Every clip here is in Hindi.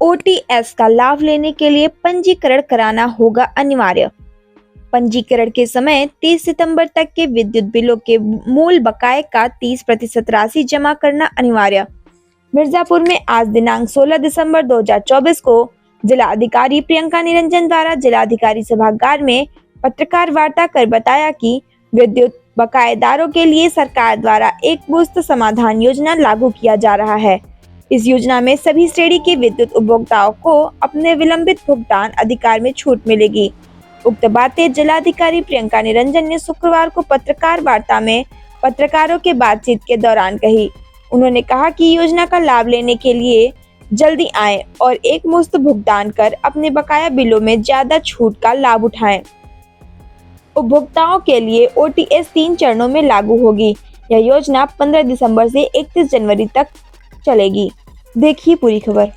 OTS का लाभ लेने के लिए पंजीकरण कराना होगा अनिवार्य। पंजीकरण के समय 30 सितंबर तक के विद्युत बिलों के मूल बकाये का 30% राशि जमा करना अनिवार्य। मिर्जापुर में आज दिनांक 16 दिसंबर 2024 को जिला अधिकारी प्रियंका निरंजन द्वारा जिलाधिकारी सभागार में पत्रकार वार्ता कर बताया कि विद्युत बकायेदारों के लिए सरकार द्वारा एक मुश्त समाधान योजना लागू किया जा रहा है। इस योजना में सभी श्रेणी के विद्युत उपभोक्ताओं को अपने विलंबित भुगतान अधिकार में छूट मिलेगी। उक्त बातें जिलाधिकारी प्रियंका निरंजन ने शुक्रवार को पत्रकार वार्ता में पत्रकारों के बातचीत के दौरान कही। उन्होंने कहा कि योजना का लाभ लेने के लिए जल्दी आएं और एक मुश्त भुगतान कर अपने बकाया बिलों में ज्यादा छूट का लाभ उठाएं। उपभोक्ताओं के लिए OTS 3 चरणों में लागू होगी। यह योजना 15 दिसंबर से 31 जनवरी तक चलेगी। देखिए पूरी खबर।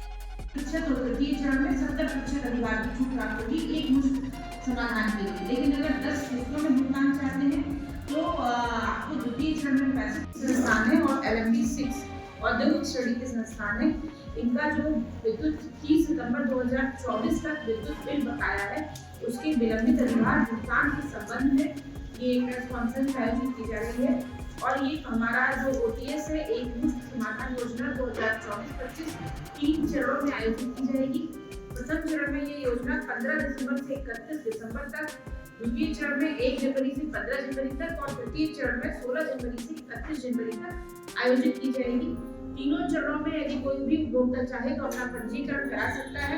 समाधान के लिए, लेकिन अगर 10 किस्तों में भुगतान चाहते हैं तो आपको द्वितीय चरण में पैसे संस्थान है और LMB 6 औद्योगिक श्रेणी के संस्थान है। इनका जो विद्युत 30 सितंबर 2024 तक विद्युत बिल बकाया है उसके विलंबित अधिकार भुगतान के संबंध में ये एक प्रेस कॉन्फ्रेंस आयोजित की जा रही है। और ये हमारा जो OTS है एक मुश्त समाधान योजना 2024-25 3 चरणों में आयोजित की जाएगी। प्रथम चरण में ये योजना 15 दिसंबर से 31 दिसंबर तक, द्वितीय चरण में 1 जनवरी से 15 जनवरी तक और तृतीय चरण में 16 जनवरी से 31 जनवरी तक आयोजित की जाएगी। तीनों चरणों में यदि कोई भी उपभोक्ता चाहे तो अपना पंजीकरण करा सकता है।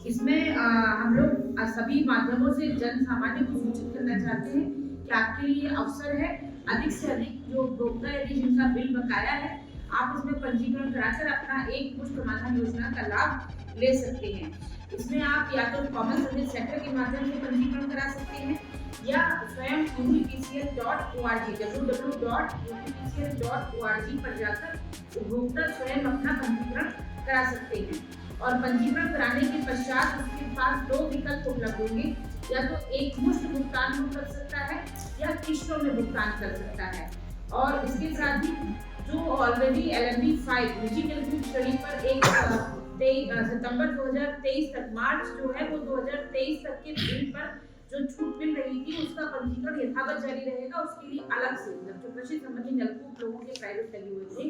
इसमें हम लोग सभी माध्यमों से जन सामान्य को सूचित करना चाहते हैं कि आपके लिए अवसर है अधिक से अधिक जो उपभोक्ता यदि जिनका बिल बकाया है आप इसमें पंजीकरण कराकर अपना एक मुश्त समाधान योजना का लाभ ले सकते हैं। इसमें आप या तो कॉमन सर्विस सेंटर के माध्यम से पंजीकरण करा सकते हैं या स्वयं upcl.org www.upcl.org पर जाकर उपभोक्ता स्वयं अपना पंजीकरण करा सकते हैं। और पंजीकरण कराने के पश्चात उसके पास 2 विकल्प उपलब्ध होंगे, या तो एक मुश्त भुगतान कर सकता है या किस्तों में भुगतान कर सकता है। और इसके साथ ही जो ऑलरेडी LMB 5 डिजिटल बिल श्रेणी पर एक सितंबर 2023 तक मार्च जो है वो 2023 तक के बिल पर जो छूट मिल रही थी उसका पंजीकरण यथावत जारी रहेगा। उसके लिए अलग से जो कृषि संबंधी नलकूप लोगों के प्राइवेट लगे हुए थे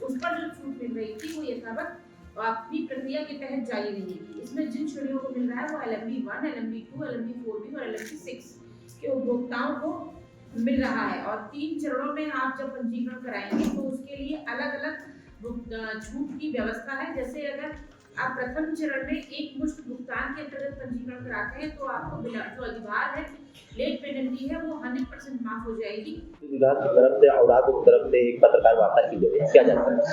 उस पर जो छूट मिल रही थी वो यथावत अपनी प्रक्रिया के तहत जारी रहेगी। इसमें जिन श्रेणियों को मिल रहा है वो LMB 1, LMB 2, LMB 4B और LMB 6 के उपभोक्ताओं को मिल रहा है। और 3 चरणों में आप जब पंजीकरण कराएंगे तो उसके लिए अलग अलग छूट की व्यवस्था है। जैसे अगर आप प्रथम चरण में एक मुश्त भुगतान के अंतर्गत पंजीकरण कराते हैं तो आपको जो अधिभार है लेट पेनल्टी है वो 100% माफ हो जाएगी। विभाग की तरफ से और आप की तरफ से एक पत्रकार वार्ता की गई है, क्या जानकारी है?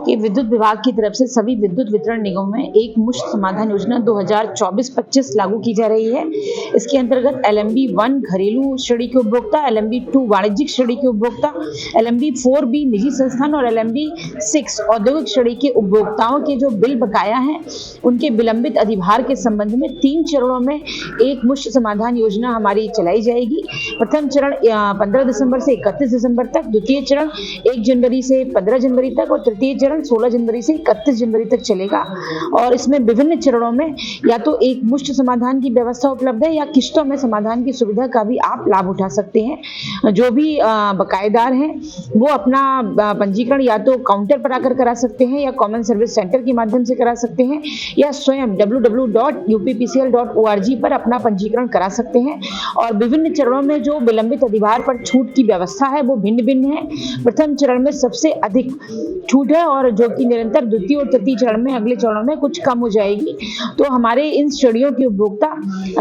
कि विद्युत विभाग की तरफ से सभी विद्युत वितरण निगमों में एक मुश्त समाधान योजना 2024-25 लागू की जा रही है। इसके अंतर्गत LMB 1 घरेलू श्रेणी के उपभोक्ता, LMB 2 वाणिज्यिक श्रेणी के उपभोक्ता, LMB 4B निजी संस्थान और LMB 6 औद्योगिक श्रेणी के उपभोक्ताओं के जो बिल बकाया हैं उनके विलंबित अधिभार के संबंध में 3 चरणों में एक मुश्त समाधान योजना हमारी चलाई जाएगी। प्रथम चरण 15 दिसंबर से 31 दिसंबर तक, द्वितीय चरण 1 जनवरी से 15 जनवरी तक और तृतीय चरण 16 जनवरी से 31 जनवरी तक चलेगा। और इसमें विभिन्न चरणों में या तो एक मुश्त समाधान की व्यवस्था उपलब्ध है या किस्तों में समाधान की सुविधा का भी आप लाभ उठा सकते हैं। जो भी बकायेदार हैं वो अपना पंजीकरण या तो काउंटर पर आकर करा सकते हैं या कॉमन सर्विस सेंटर के माध्यम से करा सकते हैं या स्वयं www.uppcl.org पर अपना पंजीकरण करा सकते हैं। और विभिन्न चरणों में जो विलंबित अधिभार पर छूट की व्यवस्था है वो भिन्न भिन्न है। प्रथम चरण में सबसे अधिक छूट है और जो कि निरंतर द्वितीय और तृतीय चरण में अगले चरणों में कुछ कम हो जाएगी। तो हमारे इन श्रेणियों के उपभोक्ता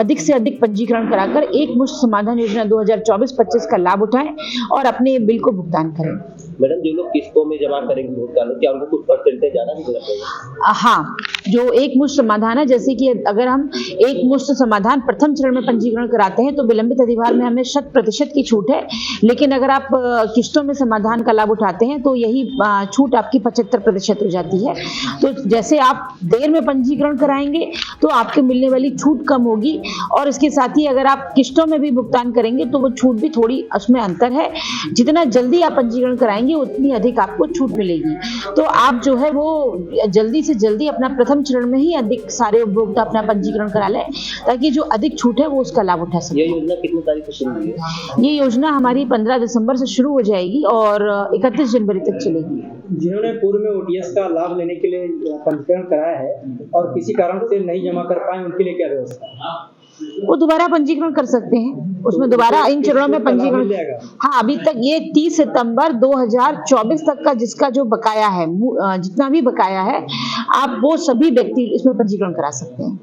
अधिक से अधिक पंजीकरण कराकर एक मुश्त समाधान योजना 2024-25 का लाभ उठाएं और अपने बिल को भुगतान करें। मैडम, जो लोग किस्तों में जमा करेंगे भुगतान, क्या उनको कुछ परसेंटेज ज्यादा नहीं देना पड़ेगा? हाँ, जो एक मुश्त समाधान है, जैसे कि अगर हम एक मुश्त समाधान प्रथम चरण में पंजीकरण कराते हैं तो विलंबित अधिभार में हमें 100% की छूट है, लेकिन अगर आप किस्तों में समाधान का लाभ उठाते हैं तो यही छूट आपकी 75% हो जाती है। तो जैसे आप देर में पंजीकरण कराएंगे तो आपके मिलने वाली छूट कम होगी, और इसके साथ ही अगर आप किस्तों में भी भुगतान करेंगे तो वो छूट भी थोड़ी, उसमें अंतर है। जितना जल्दी आप पंजीकरण कराएंगे उतनी अधिक आपको छूट मिलेगी। तो आप जो है वो जल्दी से जल्दी अपना प्रथम चरण में ही अधिक सारे उपभोक्ता अपना पंजीकरण करा लें, ताकि जो अधिक छूट है वो उसका लाभ उठा सके। ये योजना कितनी तारीख से शुरू हुई है? ये योजना हमारी 15 दिसंबर से शुरू हो जाएगी और 31 जनवरी तक चलेगी। जिन्होंने पूर्व में ओटीएस का लाभ लेने के लिए पंजीकरण कराया है और किसी कारण से नहीं जमा कर पाए, उनके लिए क्या व्यवस्था है? वो दोबारा पंजीकरण कर सकते हैं, उसमें दोबारा इन चरणों में पंजीकरण। हाँ, अभी तक ये 30 सितंबर 2024 तक का जिसका जो बकाया है, जितना भी बकाया है, आप वो सभी व्यक्ति इसमें पंजीकरण करा सकते हैं।